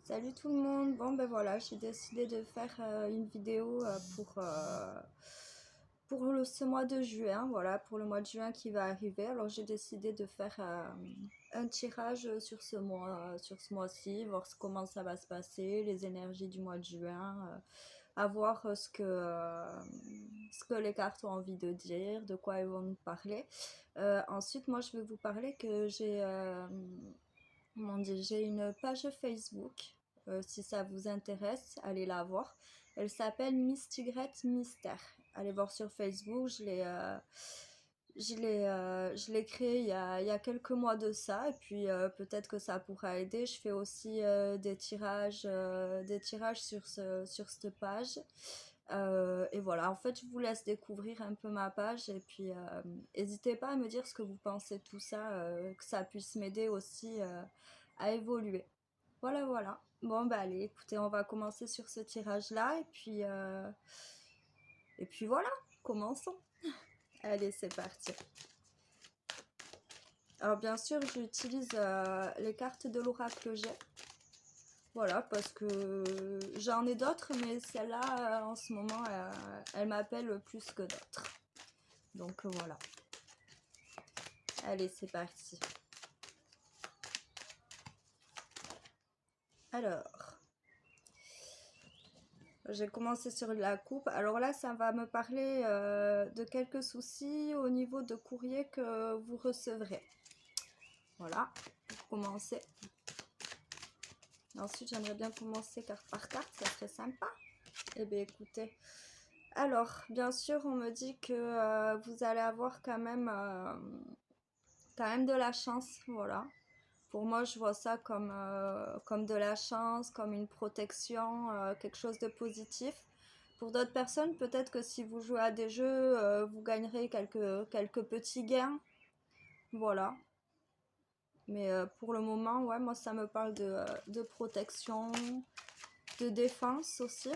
Salut tout le monde. Bon ben voilà, j'ai décidé de faire une vidéo pour ce mois de juin, voilà, pour le mois de juin qui va arriver. Alors j'ai décidé de faire un tirage sur ce mois-ci, voir comment ça va se passer, les énergies du mois de juin, à voir ce que les cartes ont envie de dire, de quoi elles vont nous parler. Ensuite, moi je vais vous parler que j'ai une page Facebook. Si ça vous intéresse, allez la voir. Elle s'appelle Miss Tigrette Mystère. Allez voir sur Facebook. Je l'ai créée il y a quelques mois de ça. Et puis peut-être que ça pourra aider. Je fais aussi des tirages sur cette page. Et voilà, en fait, je vous laisse découvrir un peu ma page. Et puis, n'hésitez pas à me dire ce que vous pensez de tout ça, que ça puisse m'aider aussi à évoluer. Voilà, voilà. Bon, bah allez, écoutez, on va commencer sur ce tirage-là. Et puis voilà, commençons. Allez, c'est parti. Alors, bien sûr, j'utilise les cartes de l'oracle G. Voilà, parce que j'en ai d'autres, mais celle-là, en ce moment, elle m'appelle plus que d'autres. Donc voilà. Allez, c'est parti. Alors, j'ai commencé sur la coupe. Alors là, ça va me parler de quelques soucis au niveau de courrier que vous recevrez. Voilà, pour commencer. Ensuite, j'aimerais bien commencer carte par carte, ça serait sympa. Eh bien, écoutez. Alors, bien sûr, on me dit que vous allez avoir quand même de la chance, voilà. Pour moi, je vois ça comme de la chance, comme une protection, quelque chose de positif. Pour d'autres personnes, peut-être que si vous jouez à des jeux, vous gagnerez quelques petits gains. Voilà. Mais pour le moment, ouais, moi, ça me parle de protection, de défense aussi.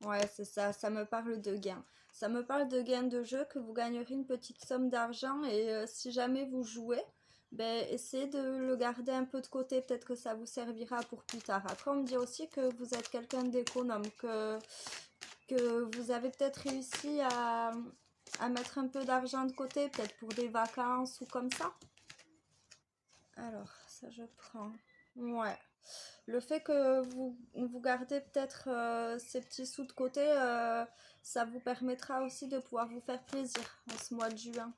Ouais, c'est ça, ça me parle de gains. Ça me parle de gains de jeu, que vous gagnerez une petite somme d'argent et si jamais vous jouez, ben, essayez de le garder un peu de côté, peut-être que ça vous servira pour plus tard. Après, on me dit aussi que vous êtes quelqu'un d'économe, que vous avez peut-être réussi à mettre un peu d'argent de côté, peut-être pour des vacances ou comme ça. Alors, ça je prends. Ouais. Le fait que vous gardez peut-être ces petits sous de côté, ça vous permettra aussi de pouvoir vous faire plaisir en ce mois de juin.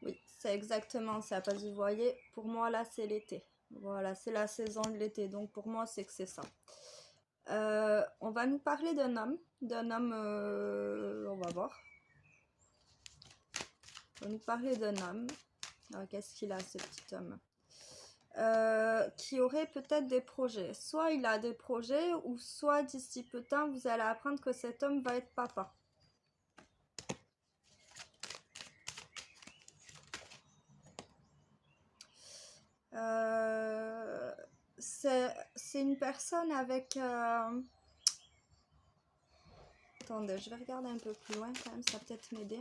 Oui, c'est exactement ça, parce que vous voyez, pour moi là c'est l'été. Voilà, c'est la saison de l'été, donc pour moi c'est que c'est ça. On va nous parler d'un homme, on va voir. On va nous parler d'un homme. Qu'est-ce qu'il a ce petit homme? Qui aurait peut-être des projets. Soit il a des projets, ou soit d'ici peu de temps, vous allez apprendre que cet homme va être papa. C'est une personne avec... Attendez, je vais regarder un peu plus loin quand même, ça va peut-être m'aider.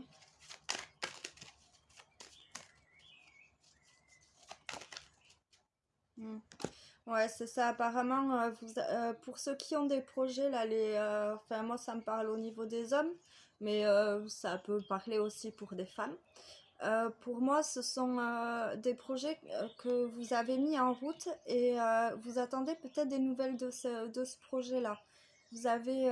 Ouais, c'est ça. Apparemment, pour ceux qui ont des projets, là, enfin, moi, ça me parle au niveau des hommes, mais ça peut parler aussi pour des femmes. Pour moi, ce sont des projets que vous avez mis en route et vous attendez peut-être des nouvelles de ce projet-là. Vous avez,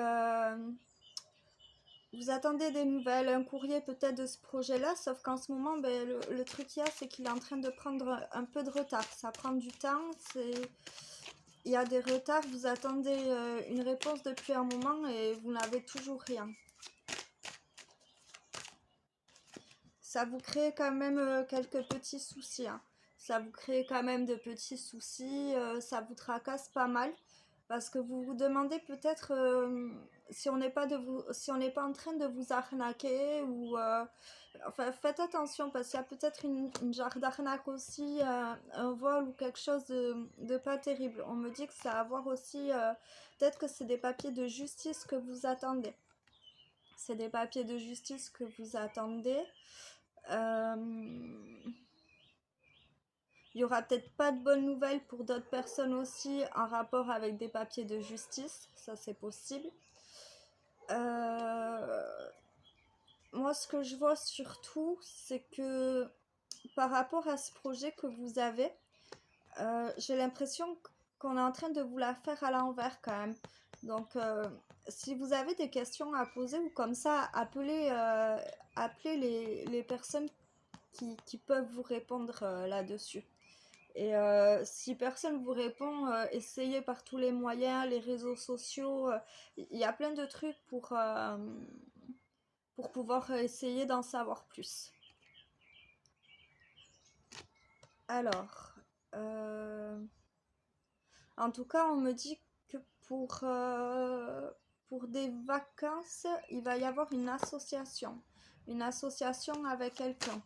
vous attendez des nouvelles, un courrier peut-être de ce projet-là, sauf qu'en ce moment, ben, le truc qu'il y a, c'est qu'il est en train de prendre un peu de retard. Ça prend du temps, il y a des retards, vous attendez une réponse depuis un moment et vous n'avez toujours rien. Ça vous crée quand même quelques petits soucis, hein. Ça vous crée quand même de petits soucis, ça vous tracasse pas mal parce que vous vous demandez peut-être si on n'est pas si on n'est pas en train de vous arnaquer ou enfin faites attention parce qu'il y a peut-être une genre d'arnaque aussi, un vol ou quelque chose de pas terrible. On me dit que ça a à voir aussi, peut-être que c'est des papiers de justice que vous attendez. C'est des papiers de justice que vous attendez. Euh, Il y aura peut-être pas de bonnes nouvelles pour d'autres personnes aussi en rapport avec des papiers de justice, ça c'est possible. Euh, Moi ce que je vois surtout, c'est que par rapport à ce projet que vous avez, j'ai l'impression qu'on est en train de vous la faire à l'envers quand même. Donc si vous avez des questions à poser ou comme ça, appelez les personnes qui peuvent vous répondre là-dessus. Et si personne vous répond, essayez par tous les moyens, les réseaux sociaux. Il y a plein de trucs pour pouvoir essayer d'en savoir plus. Alors, euh, en tout cas, on me dit que pour des vacances, il va y avoir une association. Une association avec quelqu'un.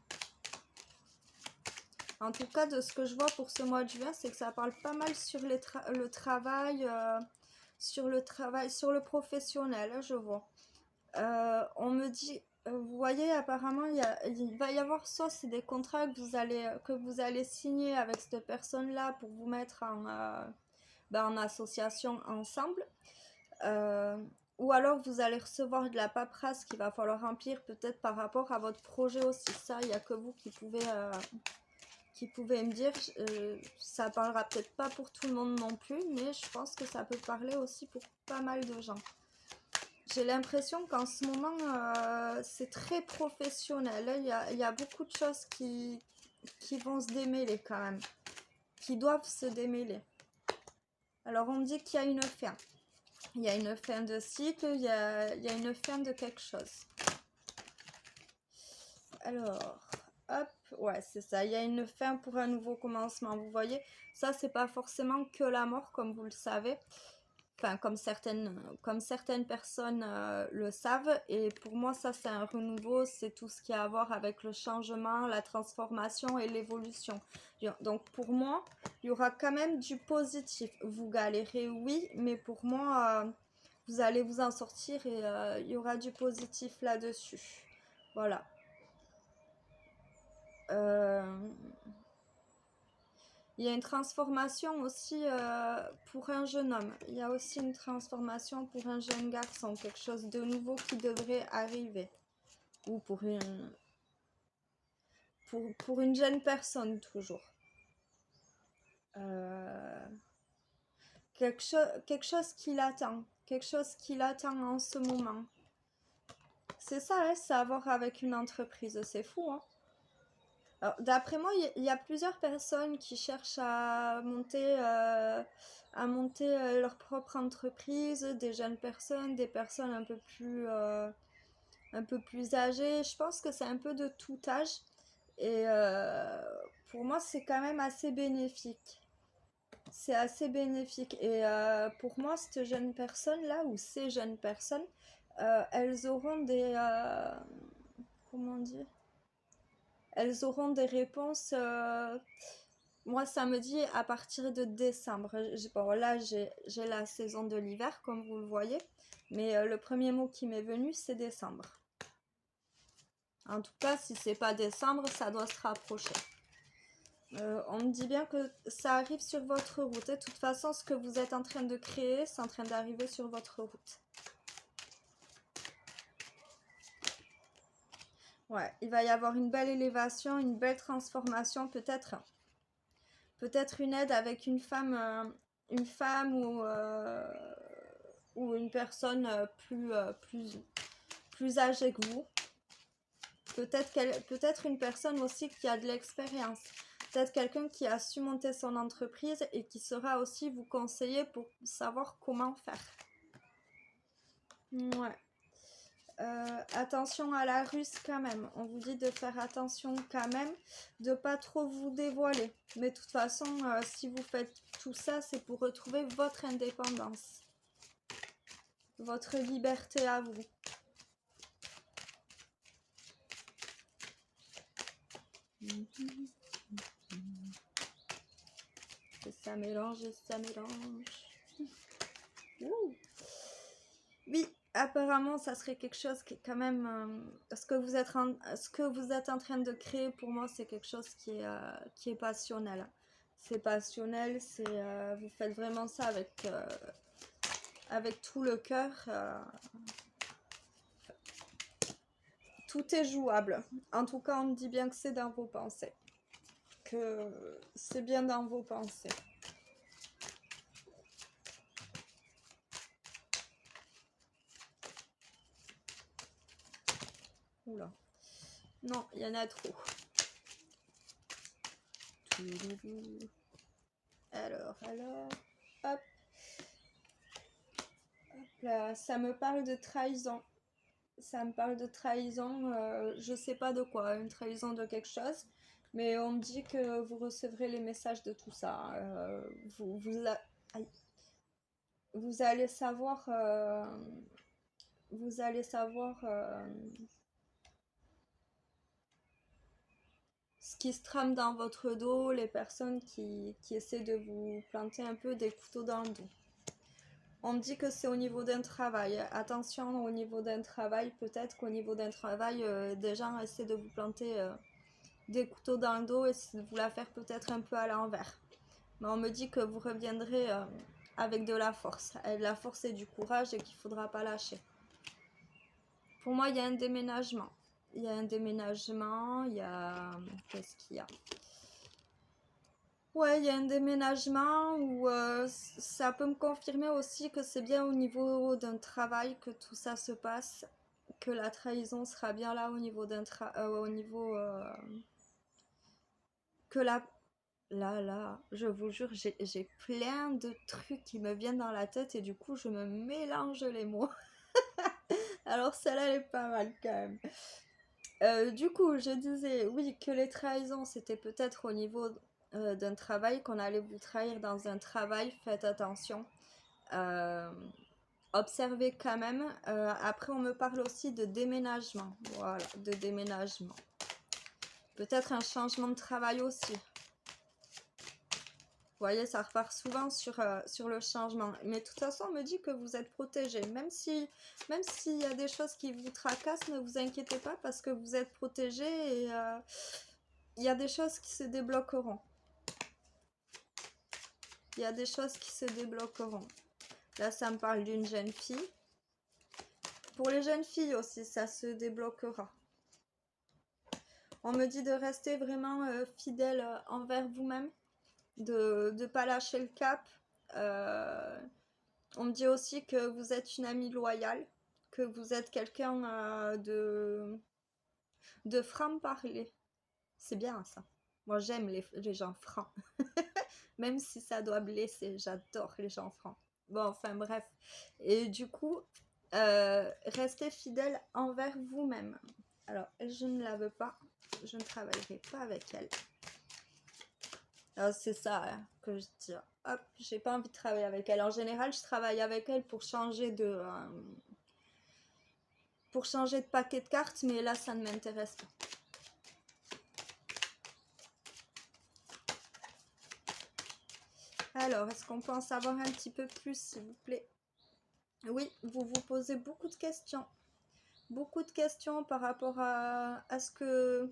En tout cas, de ce que je vois pour ce mois de juin, c'est que ça parle pas mal sur le travail, sur le professionnel, je vois. On me dit, vous voyez, apparemment, il va y avoir soit c'est des contrats que vous allez signer avec cette personne-là pour vous mettre en association ensemble. Euh, ou alors vous allez recevoir de la paperasse qu'il va falloir remplir peut-être par rapport à votre projet aussi. Ça, il n'y a que vous qui pouvez me dire. Ça parlera peut-être pas pour tout le monde non plus, mais je pense que ça peut parler aussi pour pas mal de gens. J'ai l'impression qu'en ce moment, c'est très professionnel. Il y a beaucoup de choses qui vont se démêler quand même, qui doivent se démêler. Alors, on me dit qu'il y a une fin. Il y a une fin de cycle, il y a une fin de quelque chose. Alors, hop, ouais, c'est ça. Il y a une fin pour un nouveau commencement. Vous voyez, ça, c'est pas forcément que la mort, comme vous le savez. Enfin, comme certaines personnes le savent. Et pour moi, ça, c'est un renouveau. C'est tout ce qui a à voir avec le changement, la transformation et l'évolution. Donc, pour moi, il y aura quand même du positif. Vous galérez, oui, mais pour moi, vous allez vous en sortir et il y aura du positif là-dessus. Voilà. Euh, Il y a une transformation aussi pour un jeune homme. Il y a aussi une transformation pour un jeune garçon. Quelque chose de nouveau qui devrait arriver. Ou pour une jeune personne toujours. Euh, quelque chose qui l'attend. Quelque chose qui l'attend en ce moment. C'est ça, hein, ça a à voir avec une entreprise. C'est fou, hein. Alors, d'après moi, il y a plusieurs personnes qui cherchent à monter leur propre entreprise, des jeunes personnes, des personnes un peu plus âgées. Je pense que c'est un peu de tout âge. Et pour moi, c'est quand même assez bénéfique. C'est assez bénéfique. Et pour moi, cette jeune personne-là, ou ces jeunes personnes, elles auront comment dire? Elles auront des réponses. Moi, ça me dit à partir de décembre. Bon, là, j'ai la saison de l'hiver, comme vous le voyez. Mais le premier mot qui m'est venu, c'est décembre. En tout cas, si c'est pas décembre, ça doit se rapprocher. On me dit bien que ça arrive sur votre route. Et de toute façon, ce que vous êtes en train de créer, c'est en train d'arriver sur votre route. Ouais, il va y avoir une belle élévation, une belle transformation, peut-être une aide avec une femme ou une personne plus âgée que vous. Peut-être une personne aussi qui a de l'expérience. Peut-être quelqu'un qui a su monter son entreprise et qui saura aussi vous conseiller pour savoir comment faire. Ouais. Attention à la ruse quand même. On vous dit de faire attention quand même, de pas trop vous dévoiler. Mais de toute façon, si vous faites tout ça, c'est pour retrouver votre indépendance. votre liberté à vous. Et ça mélange et ça mélange. Ouh. Oui, apparemment, ça serait quelque chose qui est quand même... ce que vous êtes en train de créer, pour moi, c'est quelque chose qui est passionnel. C'est passionnel, vous faites vraiment ça avec tout le cœur. Tout est jouable. En tout cas, on me dit bien que c'est dans vos pensées. Que c'est bien dans vos pensées. Oula. Non, il y en a trop. Alors, hop. Hop là, ça me parle de trahison. Ça me parle de trahison, je sais pas de quoi, une trahison de quelque chose. Mais on me dit que vous recevrez les messages de tout ça. Aïe. Vous allez savoir... vous allez savoir... ce qui se trame dans votre dos, les personnes qui essaient de vous planter un peu des couteaux dans le dos. On me dit que c'est au niveau d'un travail. Attention, au niveau d'un travail, peut-être qu'au niveau d'un travail, des gens essaient de vous planter des couteaux dans le dos et de vous la faire peut-être un peu à l'envers. Mais on me dit que vous reviendrez avec de la force. Avec de la force et du courage et qu'il ne faudra pas lâcher. Pour moi, il y a un déménagement. Il y a un déménagement, il y a... Qu'est-ce qu'il y a? Ouais, il y a un déménagement où ça peut me confirmer aussi que c'est bien au niveau d'un travail que tout ça se passe, que la trahison sera bien là au niveau que la... Là, je vous jure, j'ai plein de trucs qui me viennent dans la tête et du coup, je me mélange les mots. Alors celle-là, elle est pas mal quand même. Du coup, je disais, oui, que les trahisons, c'était peut-être au niveau d'un travail, qu'on allait vous trahir dans un travail, faites attention. Euh, Observez quand même. Après, on me parle aussi de déménagement. Voilà, de déménagement. Peut-être un changement de travail aussi. Vous voyez, ça repart souvent sur le changement. Mais de toute façon, on me dit que vous êtes protégé. Même s'il y a des choses qui vous tracassent, ne vous inquiétez pas parce que vous êtes protégé et il y a des choses qui se débloqueront. Il y a des choses qui se débloqueront. Là, ça me parle d'une jeune fille. Pour les jeunes filles aussi, ça se débloquera. On me dit de rester vraiment fidèle envers vous-même. De ne pas lâcher le cap. On me dit aussi que vous êtes une amie loyale, que vous êtes quelqu'un de franc-parler. C'est bien ça. Moi j'aime les gens francs. Même si ça doit blesser, j'adore les gens francs. Bon, enfin bref. Et du coup, restez fidèle envers vous-même. Alors, je ne la veux pas. Je ne travaillerai pas avec elle. C'est ça hein, que je dis. Hop, j'ai pas envie de travailler avec elle. En général, je travaille avec elle pour changer de paquet de cartes, mais là, ça ne m'intéresse pas. Alors, est-ce qu'on peut en savoir un petit peu plus, s'il vous plaît? Oui, vous vous posez beaucoup de questions. Beaucoup de questions par rapport à ce que...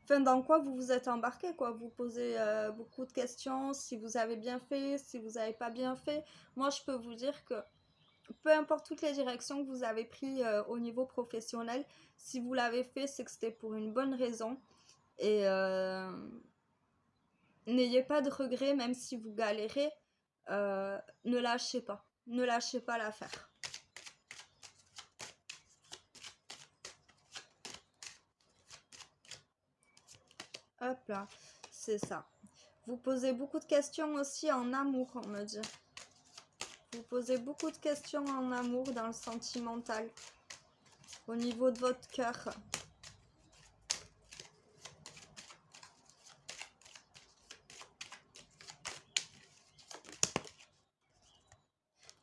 Enfin, dans quoi vous vous êtes embarqué, quoi. Vous posez beaucoup de questions, si vous avez bien fait, si vous n'avez pas bien fait. Moi, je peux vous dire que peu importe toutes les directions que vous avez prises au niveau professionnel, si vous l'avez fait, c'est que c'était pour une bonne raison. Et n'ayez pas de regrets, même si vous galérez, ne lâchez pas. Ne lâchez pas l'affaire. Hop là, c'est ça. Vous posez beaucoup de questions aussi en amour, on me dit. Vous posez beaucoup de questions en amour, dans le sentimental, au niveau de votre cœur.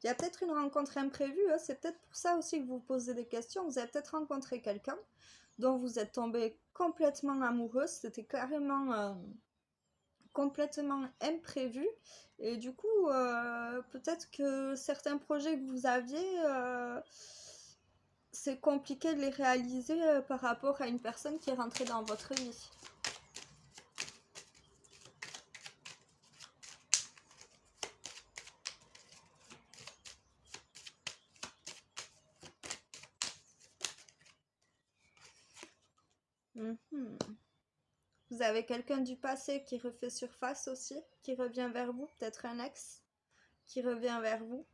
Il y a peut-être une rencontre imprévue, hein, c'est peut-être pour ça aussi que vous vous posez des questions. Vous avez peut-être rencontré quelqu'un dont vous êtes tombé complètement amoureuse. C'était carrément complètement imprévu. Et du coup, peut-être que certains projets que vous aviez, c'est compliqué de les réaliser par rapport à une personne qui est rentrée dans votre vie. Mhm. Vous avez quelqu'un du passé qui refait surface aussi, qui revient vers vous, peut-être un ex qui revient vers vous.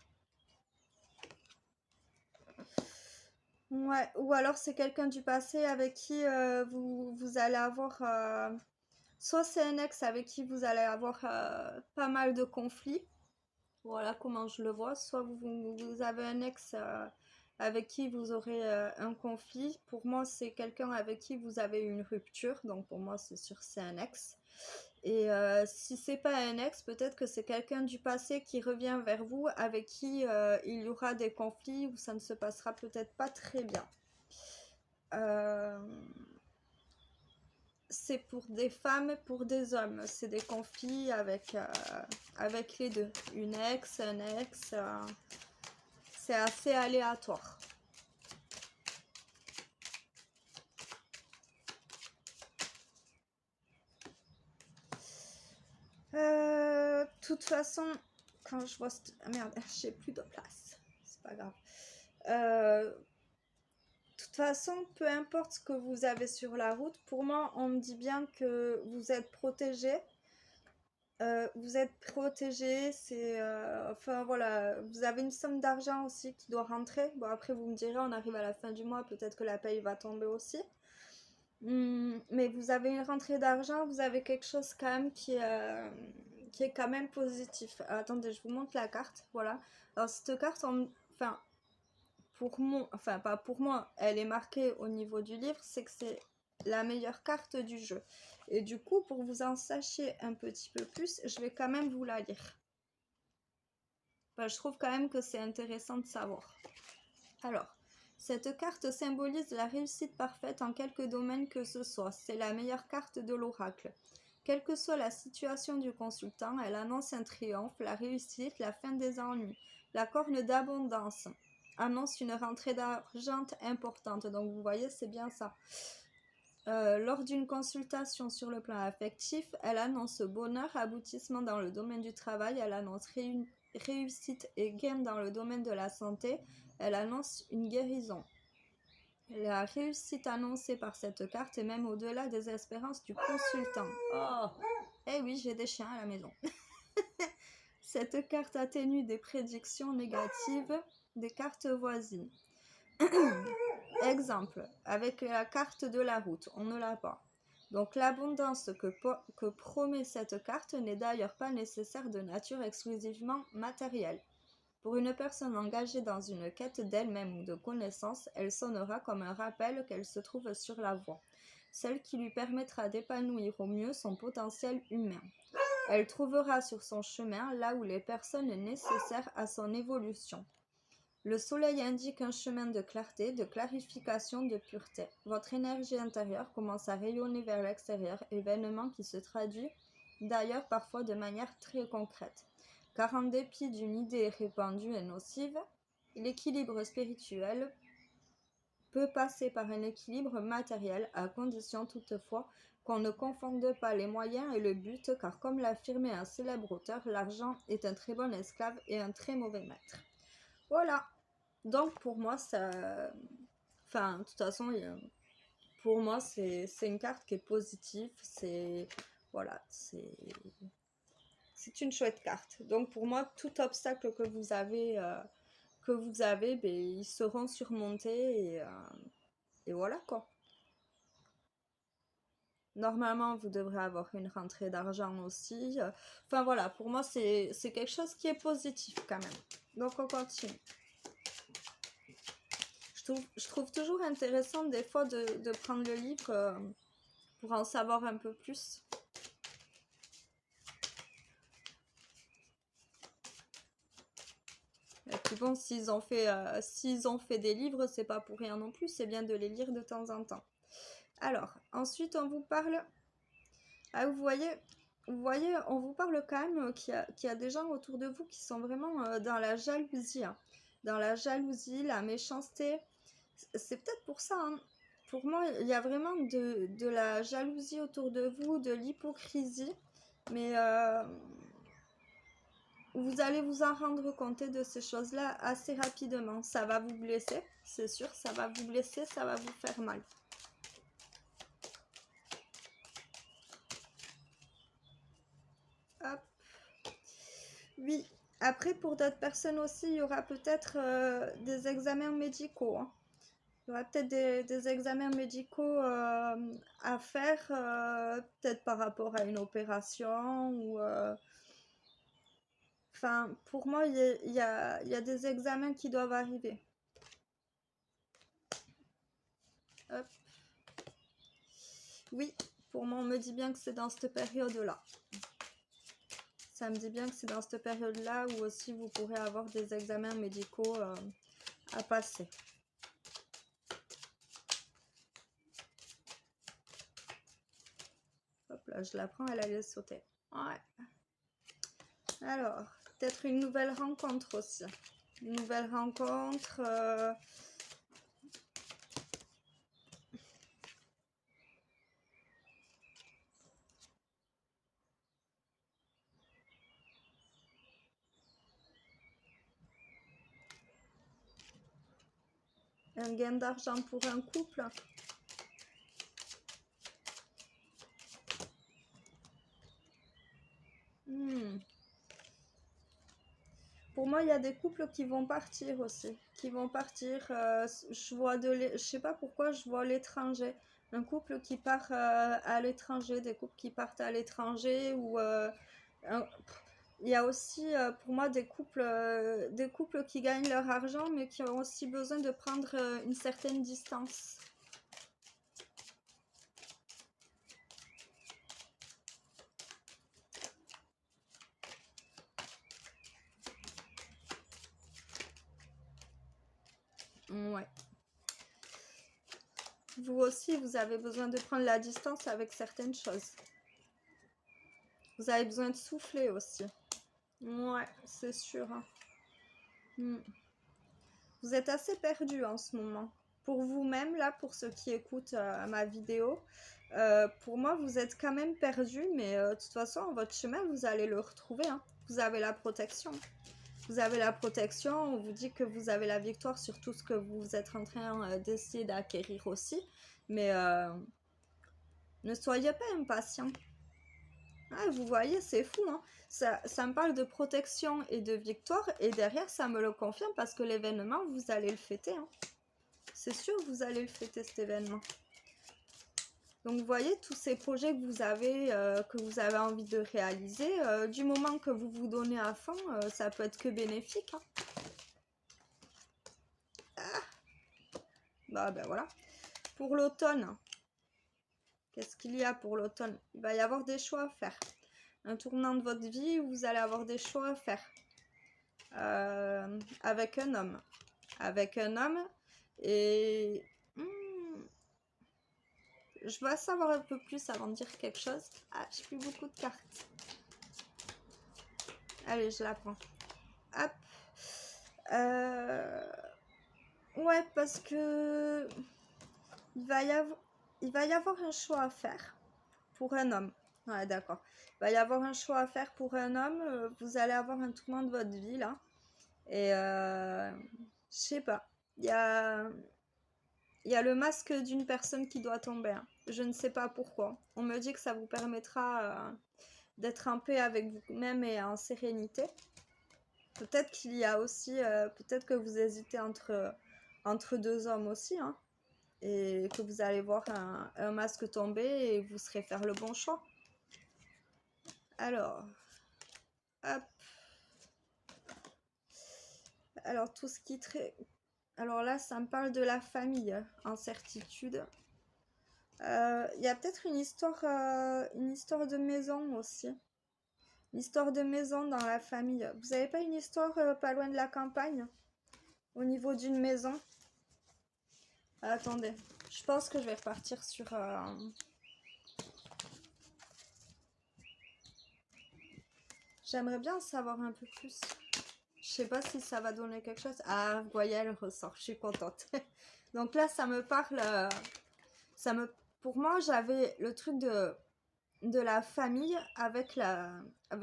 Ouais, ou alors c'est quelqu'un du passé avec qui vous allez avoir... soit c'est un ex avec qui vous allez avoir pas mal de conflits. Voilà comment je le vois. Soit vous avez un ex avec qui vous aurez un conflit. Pour moi, c'est quelqu'un avec qui vous avez une rupture. Donc pour moi, c'est sûr c'est un ex. Et si c'est pas un ex, peut-être que c'est quelqu'un du passé qui revient vers vous, avec qui il y aura des conflits où ça ne se passera peut-être pas très bien. Euh, c'est pour des femmes, pour des hommes. C'est des conflits avec les deux. Une ex, un ex. C'est assez aléatoire. Toute façon, quand je vois... Ah merde, j'ai plus de place. C'est pas grave. De toute façon, peu importe ce que vous avez sur la route, pour moi, on me dit bien que vous êtes protégé. C'est... enfin voilà, vous avez une somme d'argent aussi qui doit rentrer. Bon, après, vous me direz, on arrive à la fin du mois, peut-être que la paye va tomber aussi. Mais vous avez une rentrée d'argent, vous avez quelque chose quand même qui est quand même positif. Attendez, je vous montre la carte. Voilà. Alors, cette carte, enfin, pour moi, enfin, pas pour moi, elle est marquée au niveau du livre, c'est que c'est la meilleure carte du jeu. Et du coup, pour vous en sachiez un petit peu plus, je vais quand même vous la lire. Enfin, je trouve quand même que c'est intéressant de savoir. Alors, cette carte symbolise la réussite parfaite en quelque domaine que ce soit. C'est la meilleure carte de l'oracle. Quelle que soit la situation du consultant, elle annonce un triomphe, la réussite, la fin des ennuis. La corne d'abondance annonce une rentrée d'argent importante. Donc vous voyez, c'est bien ça. Lors d'une consultation sur le plan affectif, elle annonce bonheur, aboutissement dans le domaine du travail, elle annonce réussite et gain dans le domaine de la santé, elle annonce une guérison. La réussite annoncée par cette carte est même au-delà des espérances du consultant. Oh, eh oui, j'ai des chiens à la maison. Cette carte atténue des prédictions négatives des cartes voisines. Exemple, avec la carte de la route, on ne l'a pas. Donc l'abondance que promet cette carte n'est d'ailleurs pas nécessaire de nature exclusivement matérielle. Pour une personne engagée dans une quête d'elle-même ou de connaissance, elle sonnera comme un rappel qu'elle se trouve sur la voie, celle qui lui permettra d'épanouir au mieux son potentiel humain. Elle trouvera sur son chemin là où les personnes nécessaires à son évolution. Le soleil indique un chemin de clarté, de clarification, de pureté. Votre énergie intérieure commence à rayonner vers l'extérieur, événement qui se traduit d'ailleurs parfois de manière très concrète. Car en dépit d'une idée répandue et nocive, l'équilibre spirituel peut passer par un équilibre matériel, à condition toutefois qu'on ne confonde pas les moyens et le but, car comme l'affirmait un célèbre auteur, l'argent est un très bon esclave et un très mauvais maître. Voilà. Donc pour moi, ça... Enfin, de toute façon, pour moi, c'est une carte qui est positive. C'est... Voilà, c'est une chouette carte. Donc pour moi, tout obstacle que vous avez, ben, ils seront surmontés et voilà quoi. Normalement, vous devrez avoir une rentrée d'argent aussi. Enfin voilà, pour moi, c'est quelque chose qui est positif quand même. Donc on continue. Je trouve toujours intéressant des fois de prendre le livre pour en savoir un peu plus. Et puis bon, s'ils ont fait des livres, c'est pas pour rien non plus, c'est bien de les lire de temps en temps. Alors, ensuite, on vous parle... Ah, vous voyez, on vous parle quand même qu'il y a des gens autour de vous qui sont vraiment dans la jalousie, hein. Dans la jalousie, la méchanceté. C'est peut-être pour ça, hein. Pour moi, il y a vraiment de la jalousie autour de vous, de l'hypocrisie. Mais vous allez vous en rendre compte de ces choses-là assez rapidement. Ça va vous blesser, c'est sûr, ça va vous blesser, ça va vous faire mal. Hop. Oui, après pour d'autres personnes aussi, il y aura peut-être des examens médicaux, hein. Il y aura peut-être des examens médicaux à faire, peut-être par rapport à une opération ou... Enfin, pour moi, il y a des examens qui doivent arriver. Hop. Oui, pour moi, on me dit bien que c'est dans cette période-là. Ça me dit bien que c'est dans cette période-là où aussi vous pourrez avoir des examens médicaux à passer. Hop là, je la prends, elle allait sauter. Ouais. Alors, peut-être une nouvelle rencontre aussi. Une nouvelle rencontre. Un gain d'argent pour un couple. Pour moi, il y a des couples qui vont partir aussi. Qui vont partir. Je sais pas pourquoi je vois l'étranger. Un couple qui part à l'étranger, des couples qui partent à l'étranger ou il y a aussi pour moi des couples qui gagnent leur argent mais qui ont aussi besoin de prendre une certaine distance. Ouais. Vous aussi, vous avez besoin de prendre la distance avec certaines choses. Vous avez besoin de souffler aussi. Ouais, c'est sûr, hein. Vous êtes assez perdu en ce moment. Pour vous-même, là, pour ceux qui écoutent ma vidéo, pour moi, vous êtes quand même perdu, mais de toute façon, votre chemin, vous allez le retrouver, hein. Vous avez la protection. Vous avez la protection, on vous dit que vous avez la victoire sur tout ce que vous êtes en train d'essayer d'acquérir aussi. Mais ne soyez pas impatient. Ah, vous voyez, c'est fou, hein. Ça me parle de protection et de victoire, et derrière, ça me le confirme parce que l'événement, vous allez le fêter, hein. C'est sûr que vous allez le fêter, cet événement. Donc, vous voyez, tous ces projets que vous avez envie de réaliser, du moment que vous vous donnez à fond, ça peut être que bénéfique, hein. Ah. Bah, ben voilà. Pour l'automne, qu'est-ce qu'il y a pour l'automne? Il va y avoir des choix à faire. Un tournant de votre vie où vous allez avoir des choix à faire. Avec un homme. Avec un homme. Et je veux savoir un peu plus avant de dire quelque chose. Ah, j'ai plus beaucoup de cartes. Allez, je la prends. Hop. Ouais, parce que il va y avoir un choix à faire pour un homme. Ouais, d'accord. Il va y avoir un choix à faire pour un homme. Vous allez avoir un tournant de votre vie, là. Et je sais pas. Il y a le masque d'une personne qui doit tomber, hein. Je ne sais pas pourquoi. On me dit que ça vous permettra d'être en paix avec vous-même et en sérénité. Peut-être qu'il y a aussi, peut-être que vous hésitez entre deux hommes aussi, hein, et que vous allez voir un masque tomber et vous serez faire le bon choix. Alors, hop. Alors, tout ce qui traite... Alors là, ça me parle de la famille, en certitude. Il y a peut-être une histoire de maison aussi. Histoire de maison dans la famille. Vous avez pas une histoire pas loin de la campagne? Au niveau d'une maison? Attendez, je pense que je vais repartir sur... J'aimerais bien en savoir un peu plus. Je sais pas si ça va donner quelque chose. Ah, vous voyez, elle ressort. Je suis contente. Donc là, ça me parle... ça me... Pour moi, j'avais le truc de la famille avec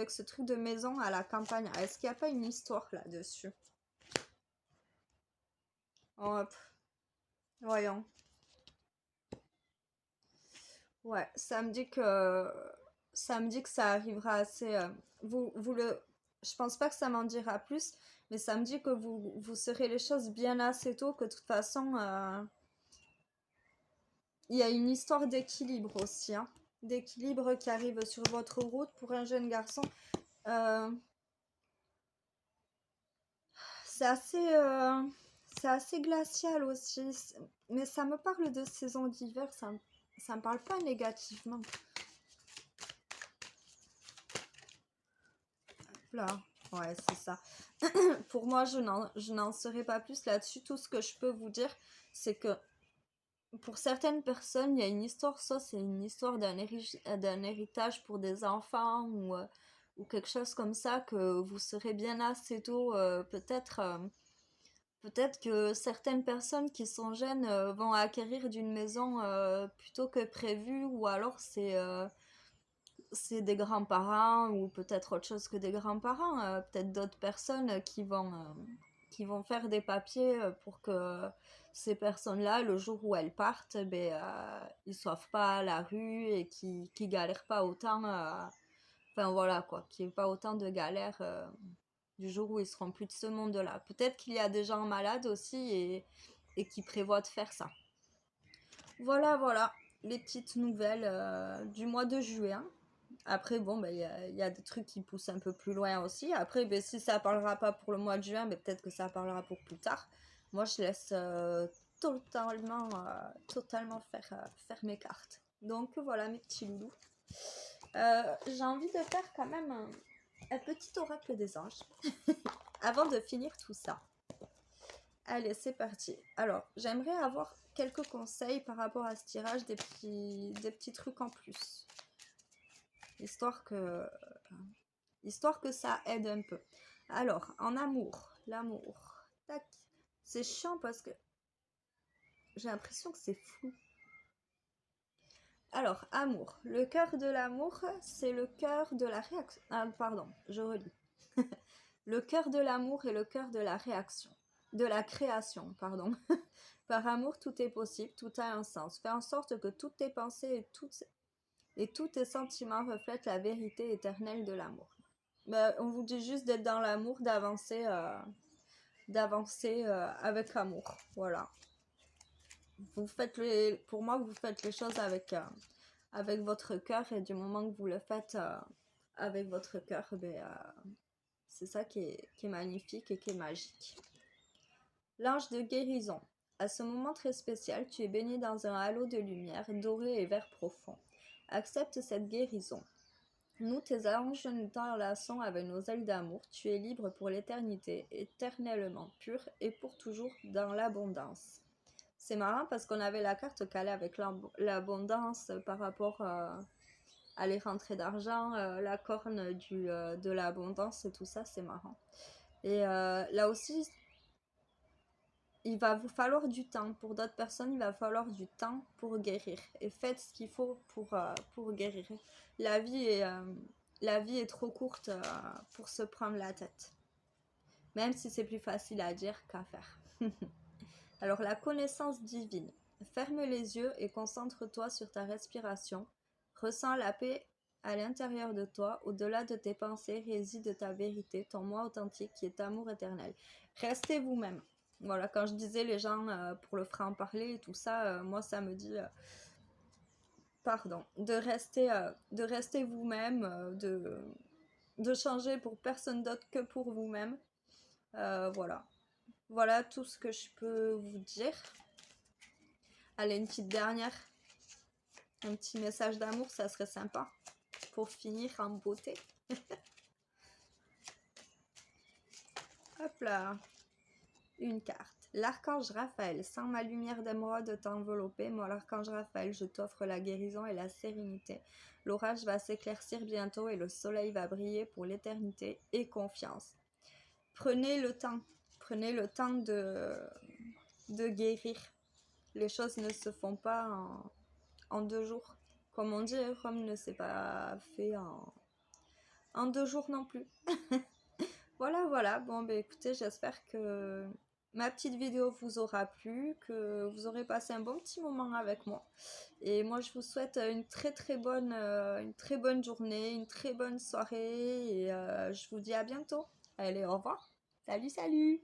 ce truc de maison à la campagne. Est-ce qu'il n'y a pas une histoire là-dessus? Hop, voyons. Ouais, ça me dit que ça arrivera assez. Vous le, je pense pas que ça m'en dira plus, mais ça me dit que vous serez les choses bien assez tôt, que de toute façon, il y a une histoire d'équilibre aussi, hein. D'équilibre qui arrive sur votre route pour un jeune garçon. Euh, c'est assez, euh, c'est assez glacial aussi, mais ça me parle de saison d'hiver, ça me parle pas négativement. Là, ouais, c'est ça. Pour moi, je n'en saurais pas plus là-dessus. Tout ce que je peux vous dire, c'est que pour certaines personnes, il y a une histoire, ça, c'est une histoire d'un héritage pour des enfants ou quelque chose comme ça que vous serez bien assez tôt. Peut-être que certaines personnes qui sont jeunes vont acquérir d'une maison plus tôt que prévu, ou alors c'est des grands-parents ou peut-être autre chose que des grands-parents, peut-être d'autres personnes qui vont faire des papiers pour que ces personnes-là, le jour où elles partent, ils soient pas à la rue et qui galèrent pas autant. Enfin voilà quoi, qu'il n'y ait pas autant de galères du jour où ils seront plus de ce monde-là. Peut-être qu'il y a des gens malades aussi et qui prévoient de faire ça. Voilà, voilà, les petites nouvelles du mois de juin. Après, bon, il y a des trucs qui poussent un peu plus loin aussi. Après, si ça parlera pas pour le mois de juin, peut-être que ça parlera pour plus tard. Moi, je laisse totalement faire mes cartes. Donc voilà, mes petits loulous. J'ai envie de faire quand même un petit oracle des anges avant de finir tout ça. Allez, c'est parti. Alors, j'aimerais avoir quelques conseils par rapport à ce tirage, des petits trucs en plus. Histoire que ça aide un peu. Alors, en amour, l'amour. Tac. C'est chiant parce que j'ai l'impression que c'est flou. Alors, amour. Le cœur de l'amour, c'est le cœur de la réaction. Ah, pardon, je relis. Le cœur de l'amour est le cœur de la réaction. De la création, pardon. Par amour, tout est possible, tout a un sens. Fais en sorte que toutes tes pensées et tous tes sentiments reflètent la vérité éternelle de l'amour. On vous dit juste d'être dans l'amour, d'avancer avec amour. Voilà. Pour moi, vous faites les choses avec votre cœur, et du moment que vous le faites avec votre cœur, c'est ça qui est magnifique et qui est magique. L'ange de guérison. À ce moment très spécial, tu es baigné dans un halo de lumière doré et vert profond. Accepte cette guérison. Nous, tes anges, nous t'enlaçons avec nos ailes d'amour. Tu es libre pour l'éternité, éternellement pur et pour toujours dans l'abondance. C'est marrant parce qu'on avait la carte calée avec l'abondance par rapport à les rentrées d'argent, la corne de l'abondance et tout ça, c'est marrant. Et là aussi, il va vous falloir du temps. Pour d'autres personnes, il va falloir du temps pour guérir. Et faites ce qu'il faut pour guérir. La vie est, euh, la vie est trop courte pour se prendre la tête. Même si c'est plus facile à dire qu'à faire. Alors, la connaissance divine. Ferme les yeux et concentre-toi sur ta respiration. Ressens la paix à l'intérieur de toi. Au-delà de tes pensées réside ta vérité, ton moi authentique qui est amour éternel. Restez vous-même. Voilà, quand je disais les gens pour le franc-parler et tout ça, moi ça me dit, pardon, de rester vous-même, de changer pour personne d'autre que pour vous-même. Voilà. Voilà tout ce que je peux vous dire. Allez, une petite dernière. Un petit message d'amour, ça serait sympa. Pour finir en beauté. Hop là, une carte. L'archange Raphaël, sans ma lumière d'émeraude t'envelopper, moi l'archange Raphaël, je t'offre la guérison et la sérénité. L'orage va s'éclaircir bientôt et le soleil va briller pour l'éternité et confiance. Prenez le temps de guérir. Les choses ne se font pas en 2 jours. Comme on dit, Rome ne s'est pas fait en 2 jours non plus. Voilà, voilà. Bon, ben écoutez, j'espère que ma petite vidéo vous aura plu, que vous aurez passé un bon petit moment avec moi. Et moi, je vous souhaite une très bonne journée, une très bonne soirée. Et je vous dis à bientôt. Allez, au revoir. Salut, salut!